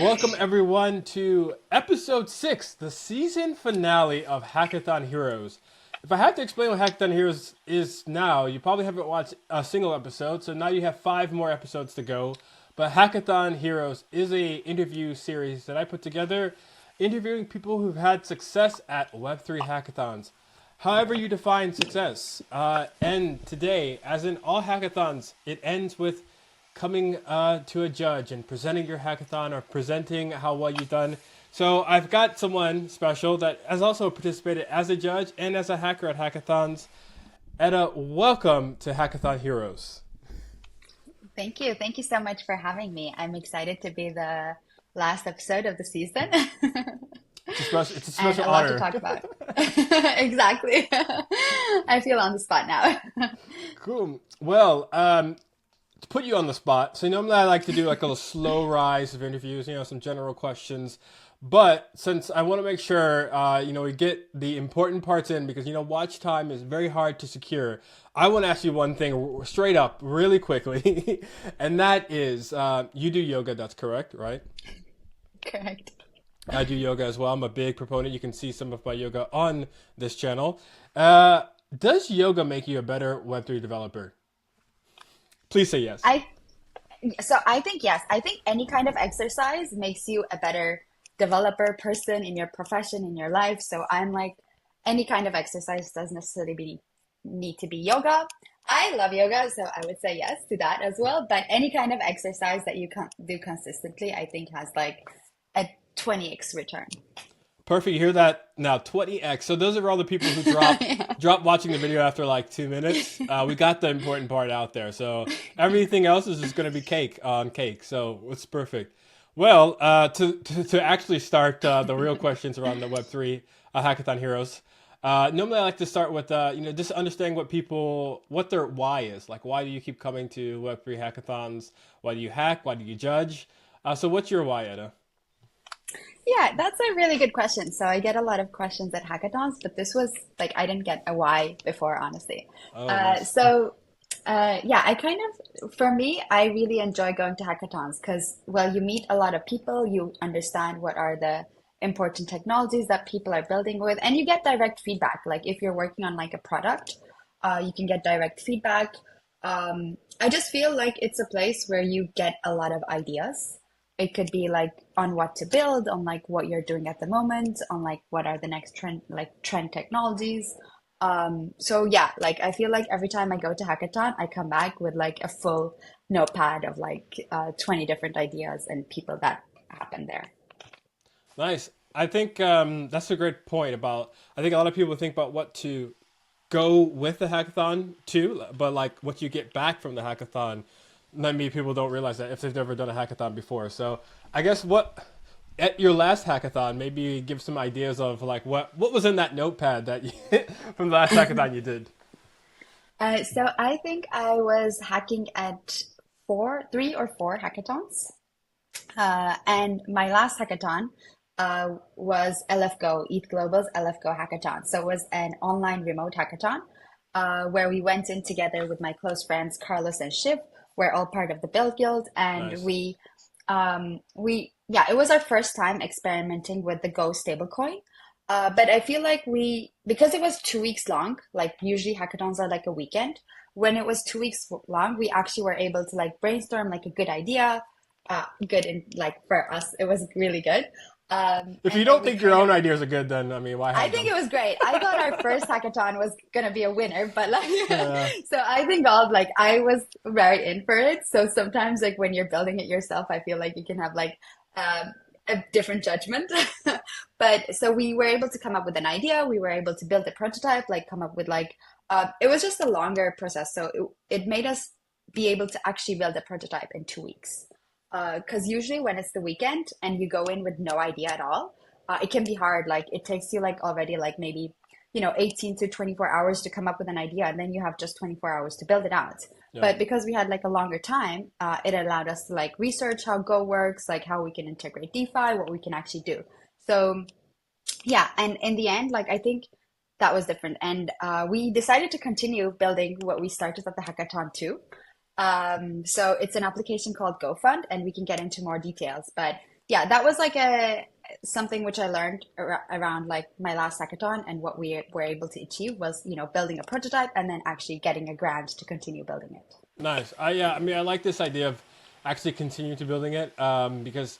Welcome everyone to episode 6, the season finale of Hackathon Heroes. If I had to explain what Hackathon Heroes is now, you probably haven't watched a single episode, so now you have 5 more episodes to go. But Hackathon Heroes is a interview series that I put together, interviewing people who've had success at Web3 hackathons. However you define success. And today, as in all hackathons, it ends with coming to a judge and presenting your hackathon or presenting how well you've done. So I've got someone special that has also participated as a judge and as a hacker at hackathons. Etta, welcome to Hackathon Heroes. Thank you. Thank you so much for having me. I'm excited to be the last episode of the season It's a and special a lot to honor. talk about. Exactly. I feel on the spot now. Cool. Well, to put you on the spot, so normally I like to do like a little slow rise of interviews, some general questions. But since I want to make sure, we get the important parts in because, watch time is very hard to secure. I want to ask you one thing straight up, really quickly. And that is, you do yoga, that's correct, right? Correct. I do yoga as well. I'm a big proponent. You can see some of my yoga on this channel. Does yoga make you a better Web3 developer? Please say yes. I I think yes. I think any kind of exercise makes you a better developer person in your profession, in your life. So I'm like, any kind of exercise doesn't necessarily need to be yoga. I love yoga, so I would say yes to that as well. But any kind of exercise that you can do consistently, I think has like a 20x return. Perfect. You hear that now? 20x. So those are all the people who Yeah. drop watching the video after like 2 minutes. We got the important part out there. So everything else is just going to be cake on cake. So it's perfect. Well, to actually start the real questions around the Web3 Hackathon Heroes. Normally I like to start with just understanding what their why is. Like, why do you keep coming to Web3 hackathons? Why do you hack? Why do you judge? So what's your why, Etta? Yeah, that's a really good question. So I get a lot of questions at hackathons, but this was like I didn't get a why before, honestly. Oh, Uh, nice. so yeah, I kind of, for me, I really enjoy going to hackathons because, well, you meet a lot of people, you understand what are the important technologies that people are building with, and you get direct feedback. Like if you're working on like a product, you can get direct feedback. I just feel like it's a place where you get a lot of ideas. It could be like on what to build, on like what you're doing at the moment, on like what are the next trend, like trend technologies. So yeah, like I feel like every time I go to hackathon, I come back with like a full notepad of like 20 different ideas and people that happen there. Nice. I think that's a great point about. I think a lot of people think about what to go with the hackathon too, but like what you get back from the hackathon. Many people don't realize that if they've never done a hackathon before. So I guess what at your last hackathon, maybe give some ideas of like what was in that notepad that you, from the last hackathon you did. So I think I was hacking at 3 or 4 hackathons. And my last hackathon was LFGO, Eat Global's LFGO hackathon. So it was an online remote hackathon where we went in together with my close friends Carlos and Shiv. We're all part of the Build Guild, and Nice. yeah, it was our first time experimenting with the Go stablecoin. But I feel like because it was 2 weeks long, like usually hackathons are like a weekend. When it was 2 weeks long, we actually were able to like brainstorm like a good idea. Good in like for us, it was really good. If you And then don't we think your kind own of ideas are good, then I mean, why I have think them? it was great. I thought our first hackathon was gonna be a winner, but like, Yeah. so I think all like I was very in for it. So sometimes like when you're building it yourself, I feel like you can have like a different judgment. But so we were able to come up with an idea. We were able to build a prototype, like come up with like it was just a longer process. So it made us be able to actually build a prototype in 2 weeks. Because usually when it's the weekend and you go in with no idea at all, it can be hard. Like it takes you like already like maybe 18 to 24 hours to come up with an idea, and then you have just 24 hours to build it out. Yeah. But because we had like a longer time, it allowed us to like research how Go works, like how we can integrate DeFi, what we can actually do. So yeah, and in the end, like I think that was different, and we decided to continue building what we started at the hackathon too. So it's an application called GoFund, and we can get into more details. But yeah, that was like a something which I learned around like my last hackathon, and what we were able to achieve was, building a prototype and then actually getting a grant to continue building it. Nice. Yeah, I mean, I like this idea of actually continuing to building it because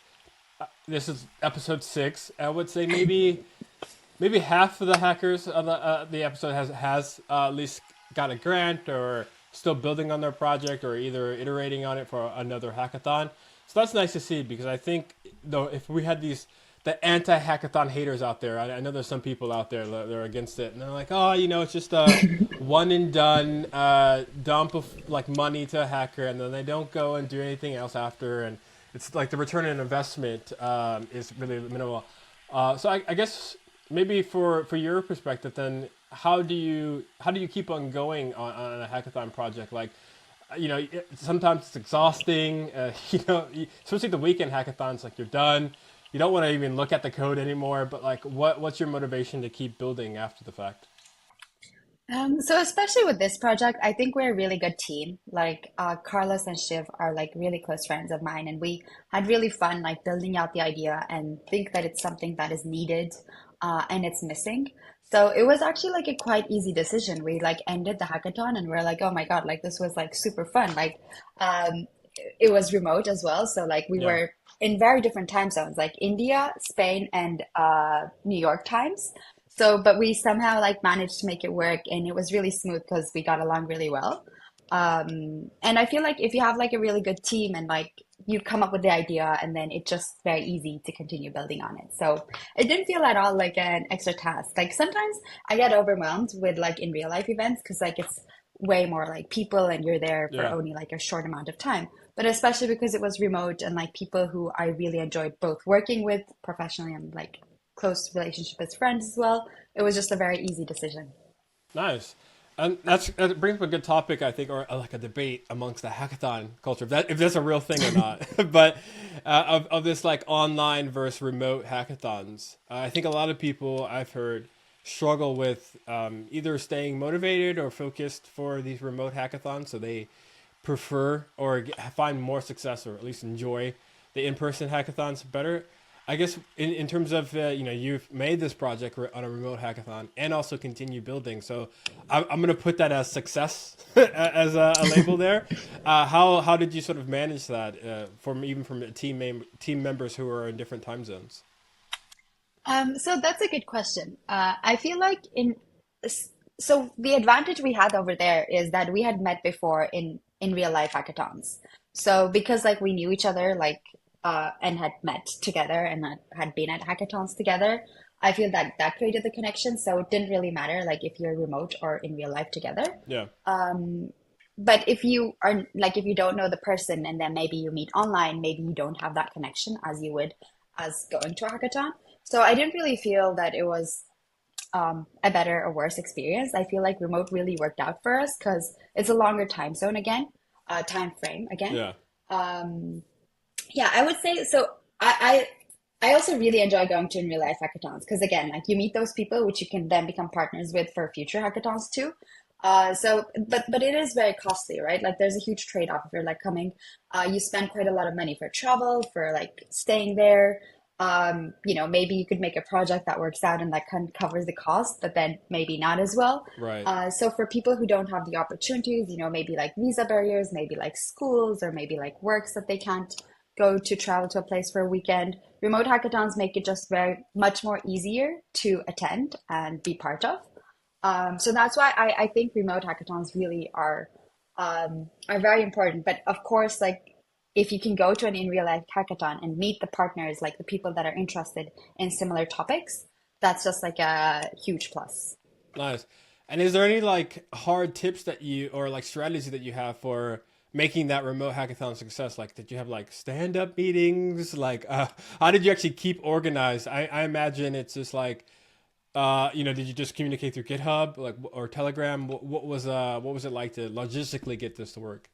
this is episode 6. I would say maybe half of the hackers of the episode has at least got a grant or still building on their project or either iterating on it for another hackathon. So that's nice to see because I think though if we had the anti-hackathon haters out there, I know there's some people out there that are against it and they're like, oh, it's just a one and done dump of like money to a hacker and then they don't go and do anything else after, and it's like the return on investment is really minimal. So I guess maybe for your perspective, then how do you keep on going on a hackathon project? Like, sometimes it's exhausting. Especially the weekend hackathons, like you're done, you don't want to even look at the code anymore. But like, what's your motivation to keep building after the fact? So especially with this project, I think we're a really good team. Like Carlos and Shiv are like really close friends of mine, and we had really fun like building out the idea and think that it's something that is needed, and it's missing. So it was actually like a quite easy decision. We like ended the hackathon and we're like, oh my God, like this was like super fun. Like um, it was remote as well, so like we Yeah. were in very different time zones, like India, Spain, and New York times. So, but we somehow like managed to make it work, and it was really smooth because we got along really well. And I feel like if you have like a really good team and like you come up with the idea, and then it's just very easy to continue building on it. So it didn't feel at all like an extra task. Like sometimes I get overwhelmed with like in real life events because like it's way more like people and you're there for Yeah. only like a short amount of time. But especially because it was remote and like people who I really enjoyed both working with professionally and like close relationship as friends as well, it was just a very easy decision. Nice. And that brings up a good topic, I think, or like a debate amongst the hackathon culture, if that's a real thing or not. But of this like online versus remote hackathons, I think a lot of people I've heard struggle with either staying motivated or focused for these remote hackathons, so they prefer or find more success or at least enjoy the in-person hackathons better. I guess in terms of you've made this project on a remote hackathon and also continue building. So I'm going to put that as success as a label there. How did you sort of manage that from even from team members who are in different time zones? So that's a good question. I feel like so the advantage we had over there is that we had met before in real life hackathons. So because like we knew each other like and had met together and had been at hackathons together, I feel that that created the connection. So it didn't really matter like if you're remote or in real life together. Yeah. But if you are like if you don't know the person and then maybe you meet online, maybe you don't have that connection as you would as going to a hackathon. So I didn't really feel that it was a better or worse experience. I feel like remote really worked out for us because it's a longer time zone again, time frame again. Yeah. Um, yeah, I would say so. I also really enjoy going to in real life hackathons because again, like you meet those people which you can then become partners with for future hackathons too. But it is very costly, right? Like there's a huge trade-off if you're like coming. You spend quite a lot of money for travel, for like staying there. Maybe you could make a project that works out and that kind of covers the cost, but then maybe not as well. Right. So for people who don't have the opportunities, maybe like visa barriers, maybe like schools or maybe like works that they can't go to travel to a place for a weekend, remote hackathons make it just very much more easier to attend and be part of. So that's why I think remote hackathons really are very important. But of course, like if you can go to an in real life hackathon and meet the partners, like the people that are interested in similar topics, that's just like a huge plus. Nice. And is there any like hard tips that you or like strategy that you have for making that remote hackathon a success? Like, did you have like stand up meetings? Like, how did you actually keep organized? I imagine it's just like, did you just communicate through GitHub, like, or Telegram? What was it like to logistically get this to work?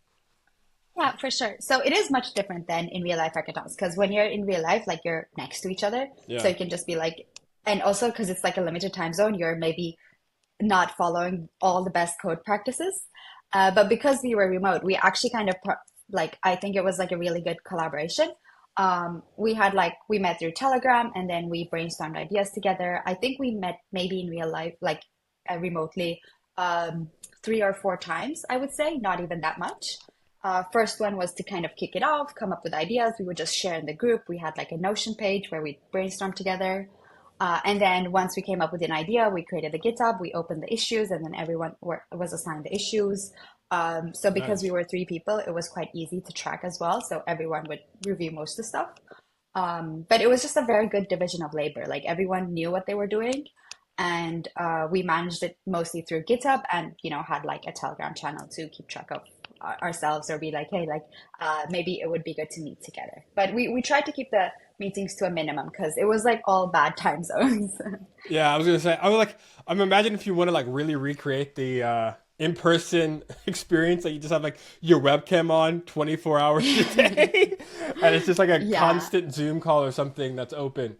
Yeah, for sure. So it is much different than in real life hackathons because when you're in real life, like you're next to each other. So Yeah. you can just be like, and also because it's like a limited time zone, you're maybe not following all the best code practices. But because we were remote, we actually kind of like, I think it was like a really good collaboration. We met through Telegram, and then we brainstormed ideas together. I think we met maybe in real life, like remotely, um, 3 or 4 times, I would say, not even that much. First one was to kind of kick it off, come up with ideas. We would just share in the group. We had like a Notion page where we brainstorm together. And then once we came up with an idea, we created a GitHub, we opened the issues, and then was assigned the issues. So because we Nice. were 3 people, it was quite easy to track as well. So everyone would review most of the stuff. But it was just a very good division of labor. Like everyone knew what they were doing, and we managed it mostly through GitHub, and had like a Telegram channel to keep track of ourselves, or be like, hey, like maybe it would be good to meet together. But we tried to keep the meetings to a minimum because it was like all bad time zones. Yeah, I was gonna say, I was like, I'm imagining if you want to like really recreate the in-person experience, that you just have like your webcam on 24 hours a day, and it's just like a Yeah. constant Zoom call or something that's open.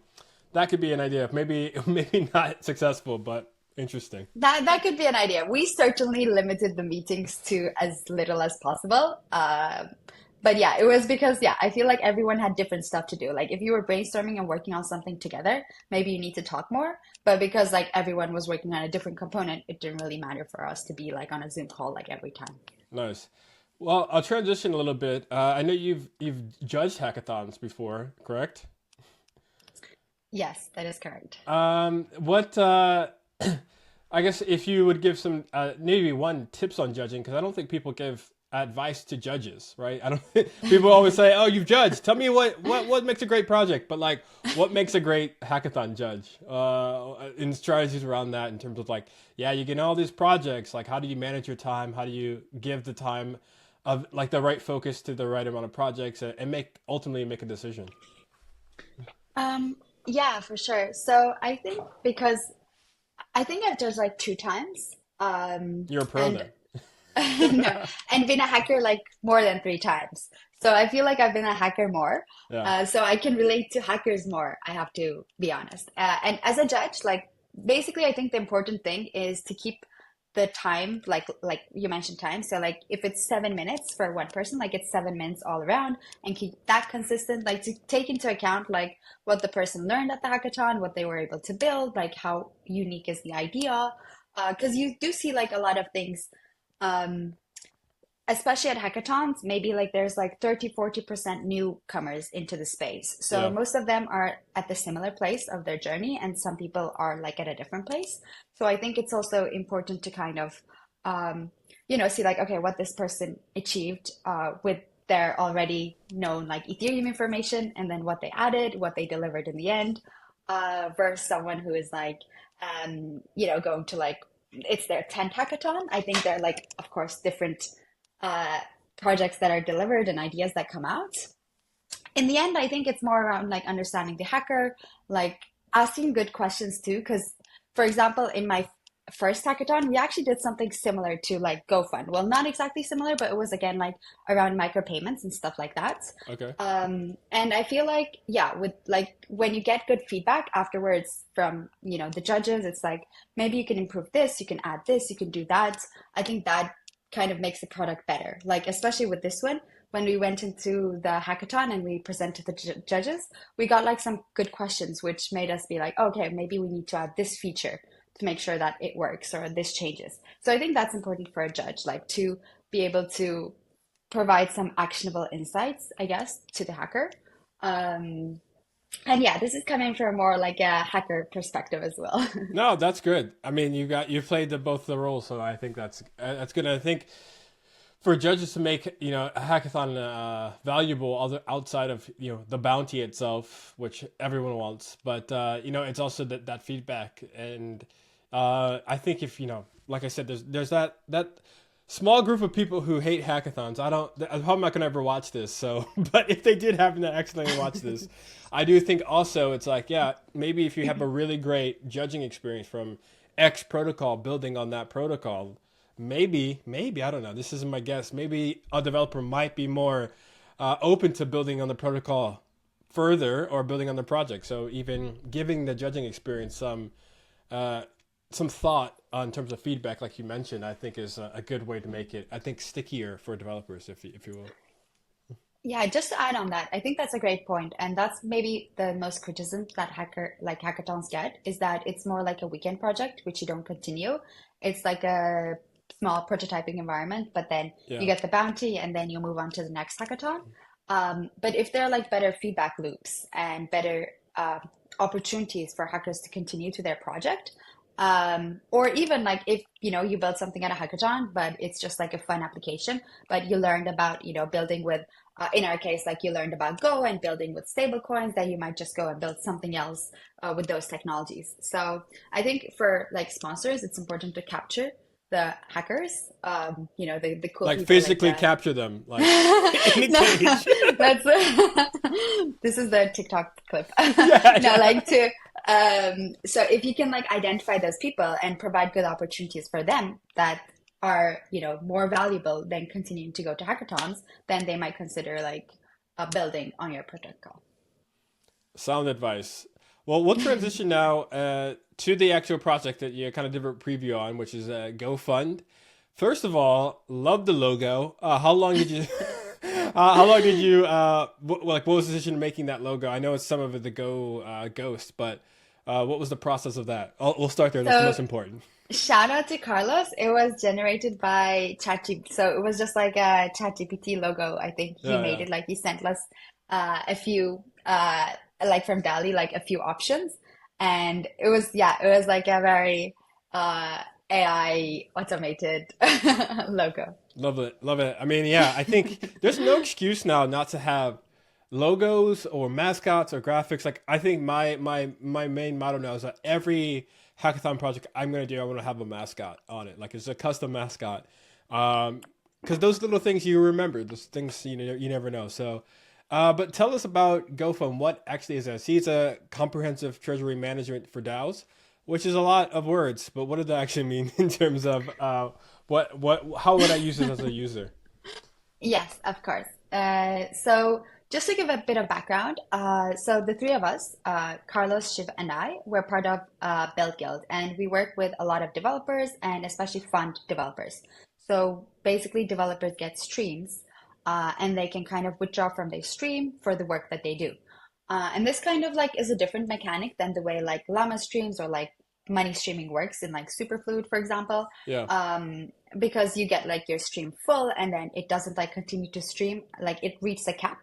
That could be an idea. Maybe maybe not successful, but interesting. That could be an idea. We certainly limited the meetings to as little as possible. But yeah, it was because yeah, I feel like everyone had different stuff to do. Like if you were brainstorming and working on something together, maybe you need to talk more. But because like everyone was working on a different component, it didn't really matter for us to be like on a Zoom call like every time. Nice. Well, I'll transition a little bit. I know you've judged hackathons before, correct? Yes, that is correct. What I guess if you would give some maybe one tips on judging, because I don't think people give advice to judges, right? I don't. People always say, "Oh, you've judged. Tell me what makes a great project," but like, what makes a great hackathon judge? In strategies around that, in terms of like, yeah, you get all these projects. Like, how do you manage your time? How do you give the time of like the right focus to the right amount of projects, and make ultimately make a decision? Um, yeah, for sure. So I think because I think I've judged like 2 times. You're a pro And then. no, and been a hacker like more than 3 times. So I feel like I've been a hacker more. Yeah. So I can relate to hackers more, I have to be honest. And as a judge, like basically, I think the important thing is to keep the time, like you mentioned time. So like if it's 7 minutes for one person, like it's 7 minutes all around, and keep that consistent. Like to take into account like what the person learned at the hackathon, what they were able to build, like how unique is the idea. Because you do see like a lot of things um, especially at hackathons, maybe like there's like 30-40% newcomers into the space. So Yeah. most of them are at the similar place of their journey, and some people are like at a different place. So I think it's also important to kind of, um, see like, okay, what this person achieved with their already known like Ethereum information, and then what they added, what they delivered in the end, versus someone who is like, going to like, it's their 10th hackathon. I think they're like, of course, different uh, projects that are delivered and ideas that come out. In the end, I think it's more around like understanding the hacker, like asking good questions too. Because, for example, in my first hackathon, we actually did something similar to like GoFund. Well, not exactly similar, but it was again like around micropayments and stuff like that. Okay. And I feel like, yeah, with like when you get good feedback afterwards from, the judges, it's like maybe you can improve this, you can add this, you can do that. I think that kind of makes the product better. Like, especially with this one, when we went into the hackathon and we presented the judges, we got like some good questions, which made us be like, okay, maybe we need to add this feature to make sure that it works or this changes. So I think that's important for a judge, like to be able to provide some actionable insights, I guess, to the hacker. Um, and yeah, this is coming from more like a hacker perspective as well. No, that's good. I mean, you played both the roles, so I think that's good. I think for judges to make a hackathon valuable, other outside of the bounty itself, which everyone wants, but it's also that feedback, and I think if like I said, there's that small group of people who hate hackathons. I'm probably not gonna ever watch this, so but if they did happen to accidentally watch this, I do think also it's like, yeah, maybe if you have a really great judging experience from X protocol, building on that protocol, maybe I don't know. This isn't my guess. Maybe a developer might be more open to building on the protocol further, or building on the project. So even giving the judging experience uh, some thought in terms of feedback, like you mentioned, I think is a good way to make it, I think, stickier for developers, if you will. Yeah, just to add on that, I think that's a great point, and that's maybe the most criticism that hackathons get is that it's more like a weekend project, which you don't continue. It's like a small prototyping environment, but then you Yeah. get the bounty, and then you move on to the next hackathon. But if there are like better feedback loops and better opportunities for hackers to continue to their project, or even like if you build something at a hackathon, but it's just like a fun application, but you learned about building with in our case, like you learned about Go and building with stable coins, then you might just go and build something else with those technologies. So I think for like sponsors, it's important to capture the hackers, the cool Like people like physically the capture them, like in a no, cage. that's this is the TikTok clip. Yeah, No, yeah. like to so if you can like identify those people and provide good opportunities for them that are, more valuable than continuing to go to hackathons, then they might consider like building on your protocol. Sound advice. Well, we'll transition now to the actual project that you kind of did a preview on, which is GoFund. First of all, love the logo. How long did you? How long did you? Like, what was the decision in making that logo? I know it's some of it the Go Ghost, but what was the process of that? We'll start there. That's the So most important. shout out to Carlos. It was generated by ChatGPT. So it was just like a ChatGPT logo. I think he Yeah, made yeah. it like he sent us a few like from Dali, like a few options. And it was like a very AI automated logo. Love it, love it. I mean, yeah, I think there's no excuse now not to have logos or mascots or graphics. Like, I think my main motto now is that every hackathon project I'm gonna do, I want to have a mascot on it. Like, it's a custom mascot, because those little things you remember, those things you never know. So, but tell us about GoFund. What actually is that? See, it's a comprehensive treasury management for DAOs, which is a lot of words. But what did that actually mean in terms of what how would I use this as a user? Yes, of course. So just to give a bit of background, so the three of us, Carlos, Shiv, and I, we're part of Build Guild, and we work with a lot of developers and especially fund developers. So basically, developers get streams, and they can kind of withdraw from their stream for the work that they do. And this kind of like is a different mechanic than the way like Llama streams or like money streaming works in like Superfluid, for example, Yeah. because you get like your stream full and then it doesn't like continue to stream, like it reaches a cap.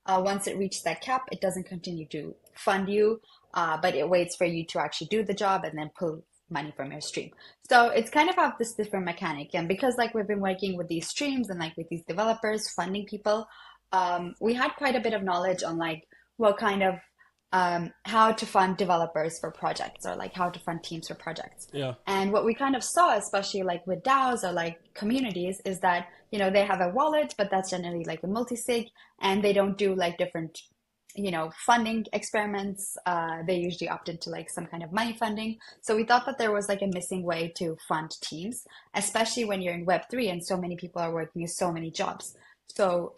Once it reaches that cap, it doesn't continue to fund you, but it waits for you to actually do the job and then pull money from your stream. So it's kind of have this different mechanic. And because like we've been working with these streams and like with these developers, funding people, we had quite a bit of knowledge on like what kind of how to fund developers for projects or like how to fund teams for projects. Yeah. And what we kind of saw, especially like with DAOs or like communities, is that, they have a wallet, but that's generally like a multi-sig and they don't do like different, funding experiments. They usually opt into like some kind of money funding. So we thought that there was like a missing way to fund teams, especially when you're in Web3 and so many people are working so many jobs. So,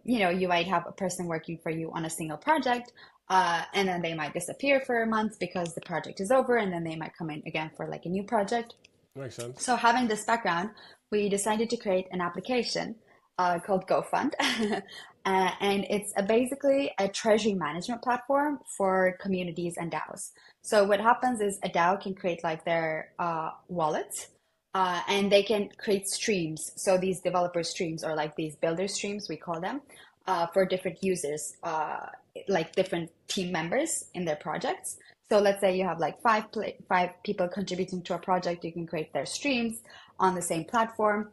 you might have a person working for you on a single project, and then they might disappear for a month because the project is over, and then they might come in again for like a new project. Makes sense. So, having this background, we decided to create an application called GoFund. And it's basically a treasury management platform for communities and DAOs. So, what happens is a DAO can create like their wallet. And they can create streams. So these developer streams or like these builder streams, we call them, for different users, like different team members in their projects. So let's say you have like five people contributing to a project, you can create their streams on the same platform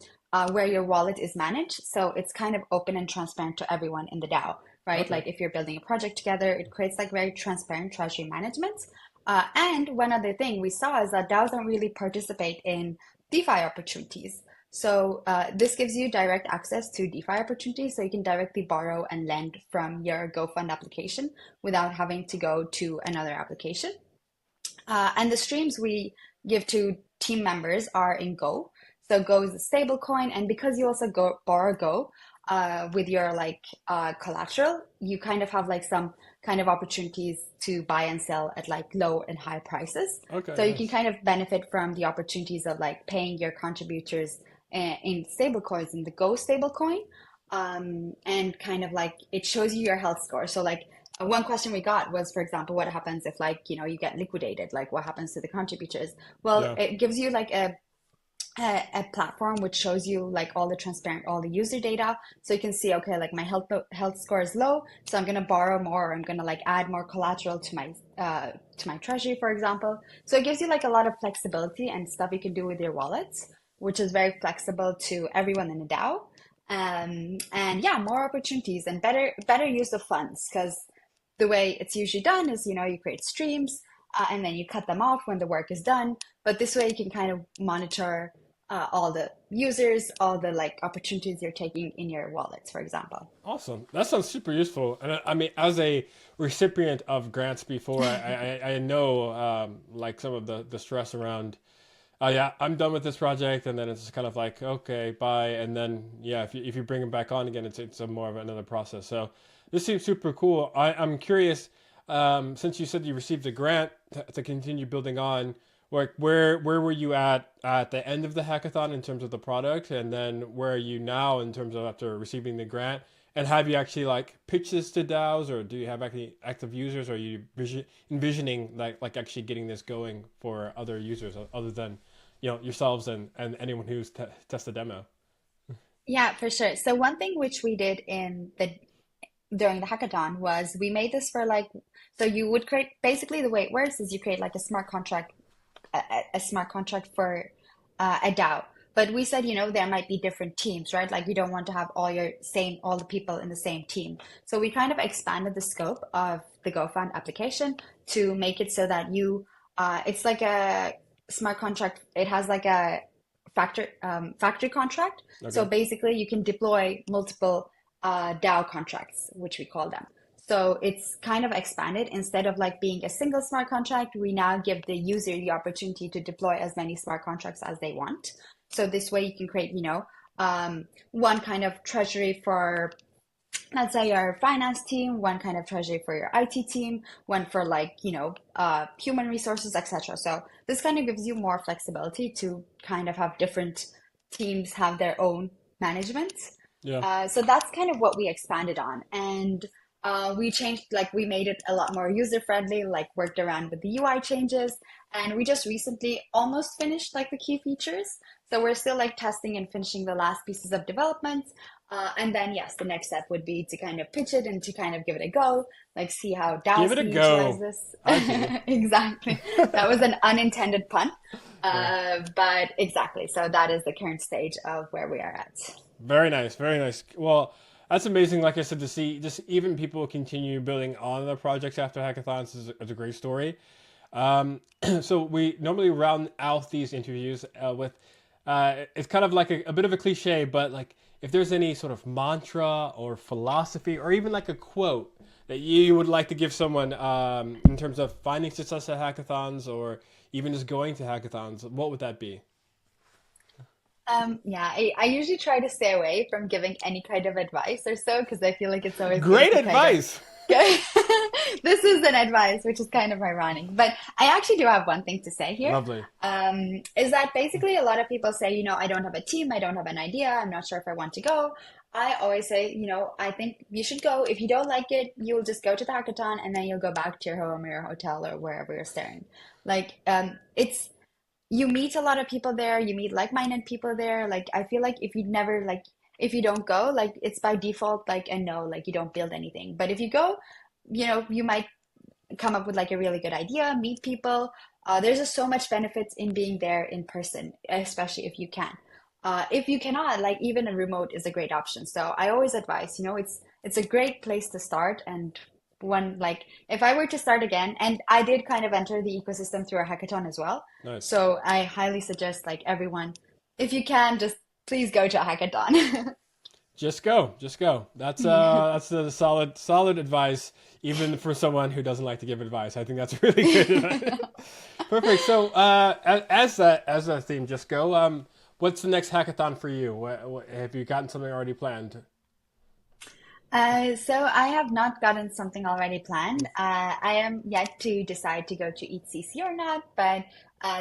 where your wallet is managed. So it's kind of open and transparent to everyone in the DAO, right? Okay. Like if you're building a project together, it creates like very transparent treasury management. And one other thing we saw is that DAOs don't really participate in DeFi opportunities. So this gives you direct access to DeFi opportunities, so you can directly borrow and lend from your GoFund application without having to go to another application. And the streams we give to team members are in Go. So Go is a stable coin, and because you also borrow Go with your like collateral, you kind of have like some kind of opportunities to buy and sell at like low and high prices. Okay. So you can Nice. kind of benefit from the opportunities of like paying your contributors in stable coins in the Go stable coin. and kind of like it shows you your health score. So like one question we got was, for example, what happens if like, you get liquidated? Like what happens to the contributors? Well, Yeah. it gives you like a platform which shows you like all the user data, so you can see, okay, like my health score is low, so I'm going to borrow more, or I'm going to like add more collateral to my treasury, for example. So it gives you like a lot of flexibility and stuff you can do with your wallets, which is very flexible to everyone in the DAO. And yeah, more opportunities and better use of funds, because the way it's usually done is, you create streams, and then you cut them off when the work is done. But this way you can kind of monitor all the users, all the like opportunities you're taking in your wallets, for example. Awesome. That sounds super useful. And I mean, as a recipient of grants before, I know like some of the stress around. Yeah, I'm done with this project, and then it's kind of like, okay, bye. And then yeah, if you bring them back on again, it's a more of another process. So this seems super cool. I'm curious, since you said you received a grant to continue building on. Like where were you at the end of the hackathon in terms of the product, and then where are you now in terms of after receiving the grant? And have you actually like pitched this to DAOs, or do you have any active users, or are you envisioning like actually getting this going for other users other than yourselves and anyone who's test the demo? Yeah, for sure. So one thing which we did during the hackathon was we made this for like, so you would create, basically the way it works is you create like a smart contract for a DAO. But we said, there might be different teams, right? Like we don't want to have all the people in the same team. So we kind of expanded the scope of the GoFund application to make it so that it's like a smart contract. It has like a factory contract. So Okay. basically you can deploy multiple DAO contracts, which we call them. So it's kind of expanded. Instead of like being a single smart contract, we now give the user the opportunity to deploy as many smart contracts as they want. So this way you can create, one kind of treasury for, let's say, your finance team, one kind of treasury for your IT team, one for like, human resources, etc. So this kind of gives you more flexibility to kind of have different teams have their own management. Yeah. So that's kind of what we expanded on. And we changed, like we made it a lot more user friendly, like worked around with the UI changes. And we just recently almost finished like the key features. So we're still like testing and finishing the last pieces of development. And then, yes, the next step would be to kind of pitch it and to kind of give it a go, like see how Give DAOs it a can utilize go. this. I see. Exactly. That was an unintended pun. Yeah. But exactly. So that is the current stage of where we are at. Very nice, very nice. Well, that's amazing. Like I said, to see just even people continue building on their projects after hackathons is a great story. So we normally round out these interviews with it's kind of like a bit of a cliche, but like if there's any sort of mantra or philosophy or even like a quote that you would like to give someone in terms of finding success at hackathons or even just going to hackathons, what would that be? Yeah, I usually try to stay away from giving any kind of advice or so, because I feel like it's always good Great to kind of advice. go. This is an advice, which is kind of ironic, but I actually do have one thing to say here. Lovely. Is that basically a lot of people say, I don't have a team, I don't have an idea, I'm not sure if I want to go. I always say, I think you should go. If you don't like it, you'll just go to the hackathon and then you'll go back to your home or your hotel or wherever you're staying. Like, it's you meet a lot of people there, you meet like-minded people there. Like I feel like if you don't go, like it's by default like a no, like you don't build anything. But if you go, you might come up with like a really good idea, meet people. There's just so much benefits in being there in person, especially if you can. If you cannot, like even a remote is a great option. So I always advise, it's a great place to start. And one like if I were to start again, and I did kind of enter the ecosystem through a hackathon as well. Nice. So I highly suggest like everyone, if you can, just please go to a hackathon. Just go, just go. That's a solid advice, even for someone who doesn't like to give advice. I think that's really good advice. Perfect. So, as a theme, just go. What's the next hackathon for you? Have you gotten something already planned? So I have not gotten something already planned. I am yet to decide to go to EAT or not, but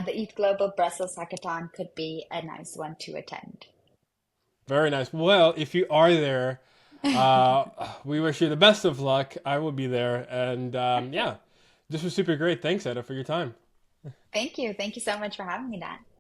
the Eat Global Brussels Hackathon could be a nice one to attend. Very nice. Well, if you are there, we wish you the best of luck. I will be there. And yeah, this was super great. Thanks, Etta, for your time. Thank you. Thank you so much for having me, Dan.